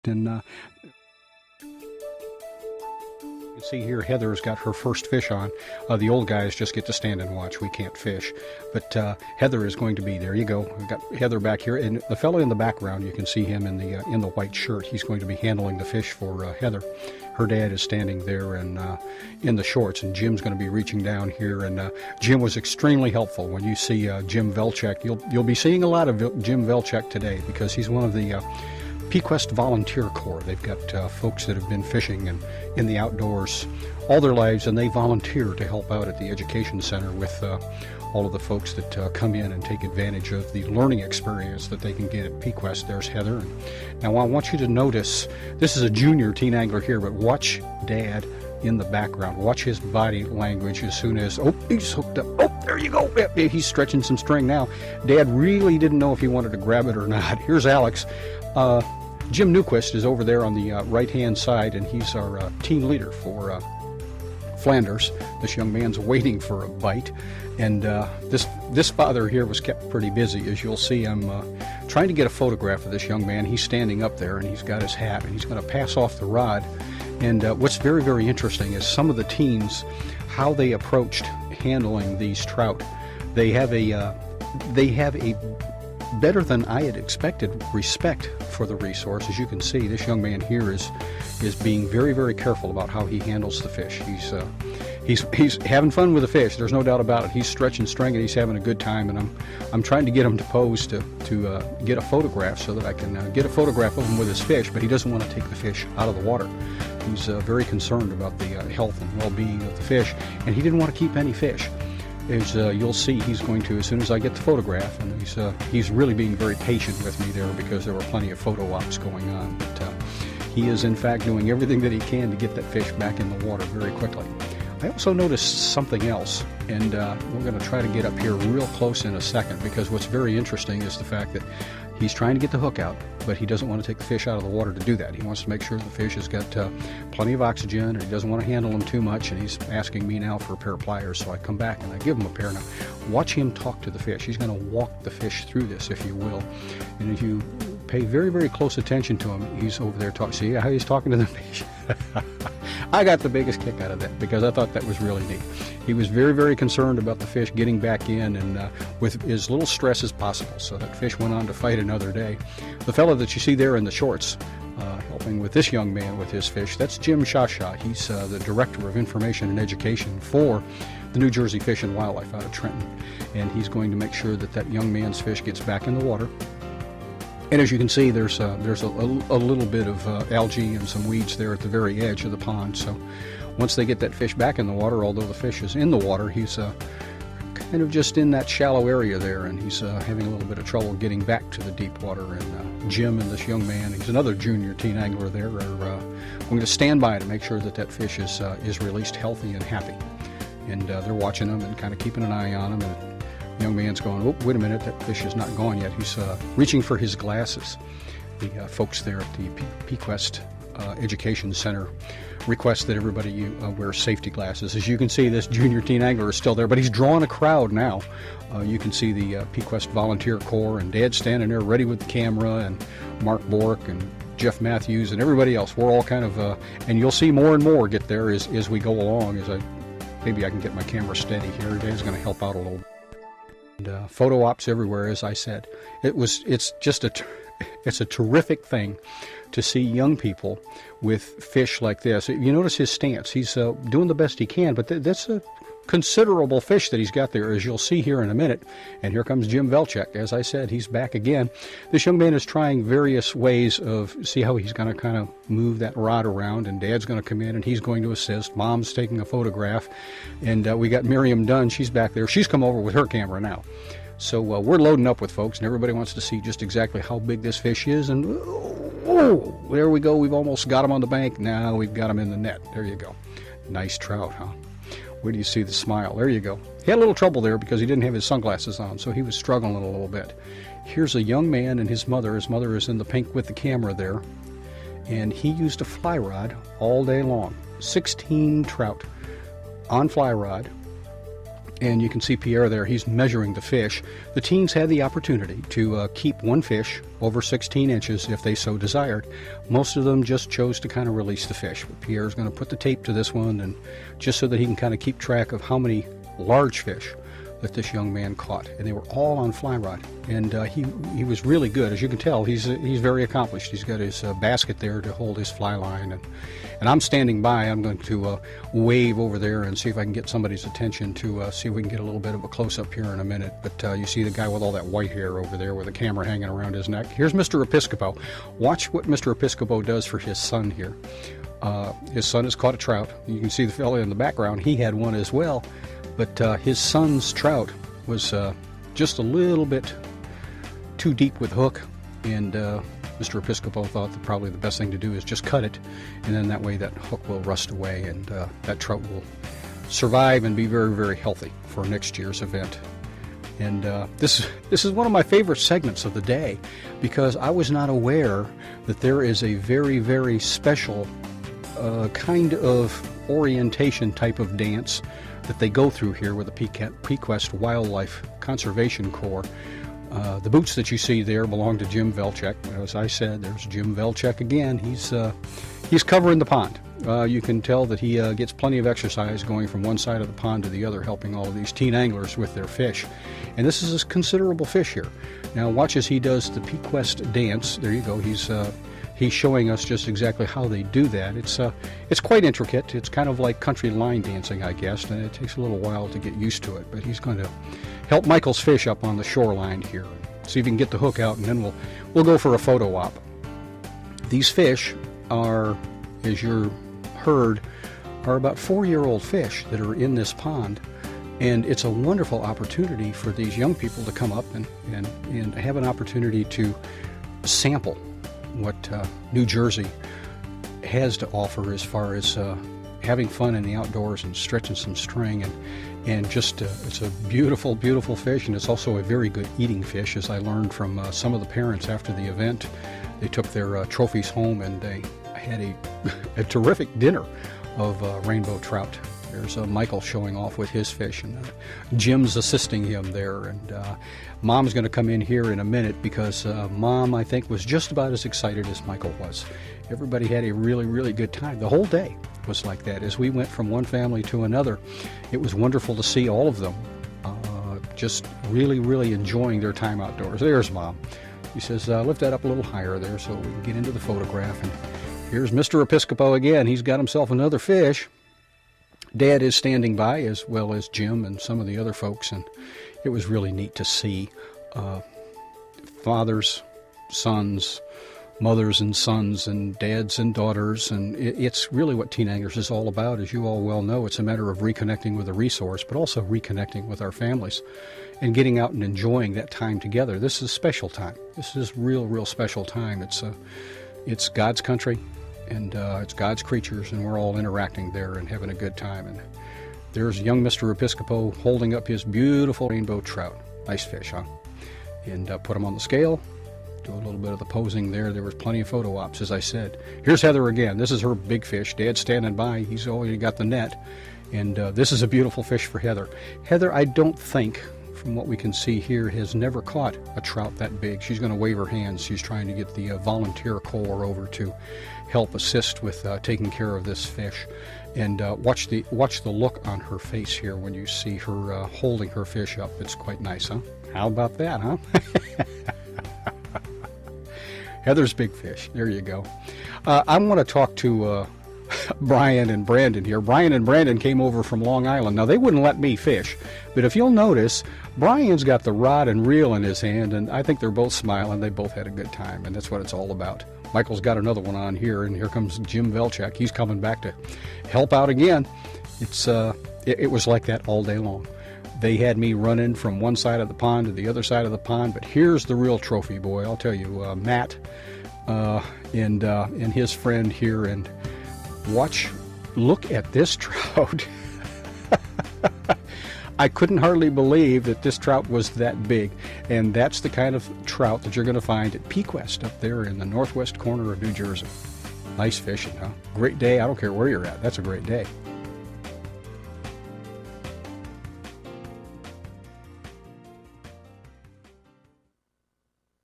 And you can see here Heather's got her first fish on. The old guys just get to stand and watch. We can't fish. But Heather is going to be, there you go. We've got Heather back here. And the fellow in the background, you can see him in the white shirt. He's going to be handling the fish for Heather. Her dad is standing there and in the shorts, and Jim's going to be reaching down here. And Jim was extremely helpful. When you see Jim Velchek, you'll be seeing a lot of Jim Velchek today, because he's one of the Pequest Volunteer Corps. They've got folks that have been fishing and in the outdoors all their lives, and they volunteer to help out at the education center with all of the folks that come in and take advantage of the learning experience that they can get at Pequest. There's Heather. Now I want you to notice, this is a junior teen angler here, but watch Dad in the background. Watch his body language as soon as, oh, he's hooked up. Oh, there you go. He's stretching some string now. Dad really didn't know if he wanted to grab it or not. Here's Alex. Jim Newquist is over there on the right-hand side, and he's our team leader for Flanders. This young man's waiting for a bite, and this father here was kept pretty busy. As you'll see, I'm trying to get a photograph of this young man. He's standing up there, and he's got his hat, and he's going to pass off the rod. And what's very, very interesting is some of the teams, how they approached handling these trout. They have a better than I had expected respect for the resource. As you can see, this young man here is being very, very careful about how he handles the fish. He's having fun with the fish. There's no doubt about it. He's stretching string and he's having a good time. And I'm trying to get him to pose to get a photograph so that I can get a photograph of him with his fish. But he doesn't want to take the fish out of the water. He's very concerned about the health and well-being of the fish, and he didn't want to keep any fish. As you'll see, he's going to, as soon as I get the photograph, and he's really being very patient with me there, because there were plenty of photo ops going on. But he is in fact doing everything that he can to get that fish back in the water very quickly. I also noticed something else, and we're going to try to get up here real close in a second, because what's very interesting is the fact that he's trying to get the hook out, but he doesn't want to take the fish out of the water to do that. He wants to make sure the fish has got plenty of oxygen, and he doesn't want to handle them too much, and he's asking me now for a pair of pliers. So I come back and I give him a pair. Now watch him talk to the fish. He's going to walk the fish through this, if you will. And if you pay very, very close attention to him, he's over there talking. See how he's talking to the fish? I got the biggest kick out of that, because I thought that was really neat. He was very, very concerned about the fish getting back in, and with as little stress as possible. So that fish went on to fight another day. The fellow that you see there in the shorts, helping with this young man with his fish, that's Jim Shasha. He's the Director of Information and Education for the New Jersey Fish and Wildlife out of Trenton. And he's going to make sure that that young man's fish gets back in the water. And as you can see, there's a little bit of algae and some weeds there at the very edge of the pond. So once they get that fish back in the water, although the fish is in the water, he's kind of just in that shallow area there, and he's having a little bit of trouble getting back to the deep water. And Jim and this young man, he's another junior teen angler there, are going to stand by to make sure that that fish is released healthy and happy. And they're watching him and kind of keeping an eye on him. And the young man's going, oh, wait a minute, that fish is not gone yet. He's reaching for his glasses. The folks there at the Pequest Education Center request that everybody wear safety glasses. As you can see, this junior teen angler is still there, but he's drawing a crowd now. You can see the Pequest Volunteer Corps, and Dad's standing there ready with the camera, and Mark Bork and Jeff Matthews and everybody else. We're all kind of, and you'll see more and more get there as we go along. Maybe I can get my camera steady here. Dad's going to help out a little bit. And photo ops everywhere, as I said. It's a terrific thing to see young people with fish like this. You notice his stance. He's doing the best he can, but that's a considerable fish that he's got there, as you'll see here in a minute. And here comes Jim Velchek. As I said, he's back again. This young man is trying various ways of, see how he's going to kind of move that rod around, and Dad's going to come in and he's going to assist. Mom's taking a photograph, and we got Miriam Dunn. She's back there. She's come over with her camera now. So we're loading up with folks, and everybody wants to see just exactly how big this fish is. And oh, there we go. We've almost got him on the bank. Now we've got him in the net. There you go. Nice trout, huh? Where do you see the smile? There you go. He had a little trouble there because he didn't have his sunglasses on, so he was struggling a little bit. Here's a young man and his mother. His mother is in the pink with the camera there, and he used a fly rod all day long. 16 trout on fly rod. And you can see Pierre there, he's measuring the fish. The teens had the opportunity to keep one fish over 16 inches if they so desired. Most of them just chose to kind of release the fish. But Pierre's going to put the tape to this one, and just so that he can kind of keep track of how many large fish that this young man caught. And they were all on fly rod. And he was really good. As you can tell, he's very accomplished. He's got his basket there to hold his fly line. And I'm standing by. I'm going to wave over there and see if I can get somebody's attention to see if we can get a little bit of a close-up here in a minute. But you see the guy with all that white hair over there with a camera hanging around his neck. Here's Mr. Episcopo. Watch what Mr. Episcopo does for his son here. His son has caught a trout. You can see the fellow in the background. He had one as well. But his son's trout was just a little bit too deep with hook, and Mr. Episcopo thought that probably the best thing to do is just cut it, and then that way that hook will rust away, and that trout will survive and be very, very healthy for next year's event. And this is one of my favorite segments of the day, because I was not aware that there is a very, very special kind of orientation type of dance that they go through here with the Pequest Wildlife Conservation Corps. The boots that you see there belong to Jim Velchek. As I said, there's Jim Velchek again. He's covering the pond. You can tell that he gets plenty of exercise going from one side of the pond to the other, helping all of these teen anglers with their fish. And this is a considerable fish here. Now watch as he does the Pequest dance. There you go. He's showing us just exactly how they do that. It's quite intricate. It's kind of like country line dancing, I guess, and it takes a little while to get used to it. But he's going to help Michael's fish up on the shoreline here. See if he can get the hook out, and then we'll go for a photo op. These fish are, as you heard, are about 4-year-old fish that are in this pond. And it's a wonderful opportunity for these young people to come up and have an opportunity to sample what New Jersey has to offer as far as having fun in the outdoors and stretching some string, and just it's a beautiful, beautiful fish, and it's also a very good eating fish, as I learned from some of the parents after the event. They took their trophies home, and they had a terrific dinner of rainbow trout. There's Michael showing off with his fish, and Jim's assisting him there. And Mom's going to come in here in a minute, because Mom, I think, was just about as excited as Michael was. Everybody had a really, really good time. The whole day was like that. As we went from one family to another, it was wonderful to see all of them just really, really enjoying their time outdoors. There's Mom. He says, lift that up a little higher there so we can get into the photograph. And here's Mr. Episcopo again. He's got himself another fish. Dad is standing by, as well as Jim and some of the other folks, and it was really neat to see fathers, sons, mothers and sons, and dads and daughters, and it's really what Teen Anglers is all about. As you all well know, it's a matter of reconnecting with a resource, but also reconnecting with our families and getting out and enjoying that time together. This is special time. This is real, real special time. It's God's country, and it's God's creatures, and we're all interacting there and having a good time. And there's young Mr. Episcopo holding up his beautiful rainbow trout. Nice fish, huh? And put him on the scale, do a little bit of the posing there. There was plenty of photo ops, as I said. Here's Heather again. This is her big fish. Dad's standing by. He's already got the net. And this is a beautiful fish for Heather. Heather, I don't think, from what we can see here, has never caught a trout that big. She's going to wave her hands. She's trying to get the volunteer corps over to help assist with taking care of this fish. And watch the look on her face here when you see her holding her fish up. It's quite nice, huh? How about that, huh? Heather's big fish. There you go. I want to talk to Brian and Brandon here. Brian and Brandon came over from Long Island. Now, they wouldn't let me fish, but if you'll notice, Brian's got the rod and reel in his hand, and I think they're both smiling. They both had a good time, and that's what it's all about. Michael's got another one on here, and here comes Jim Velchek. He's coming back to help out again. It was like that all day long. They had me running from one side of the pond to the other side of the pond, but here's the real trophy boy. I'll tell you, Matt and his friend here, and look at this trout. I couldn't hardly believe that this trout was that big, and that's the kind of trout that you're going to find at Pequest up there in the northwest corner of New Jersey. Nice fishing, huh? Great day. I don't care where you're at. That's a great day.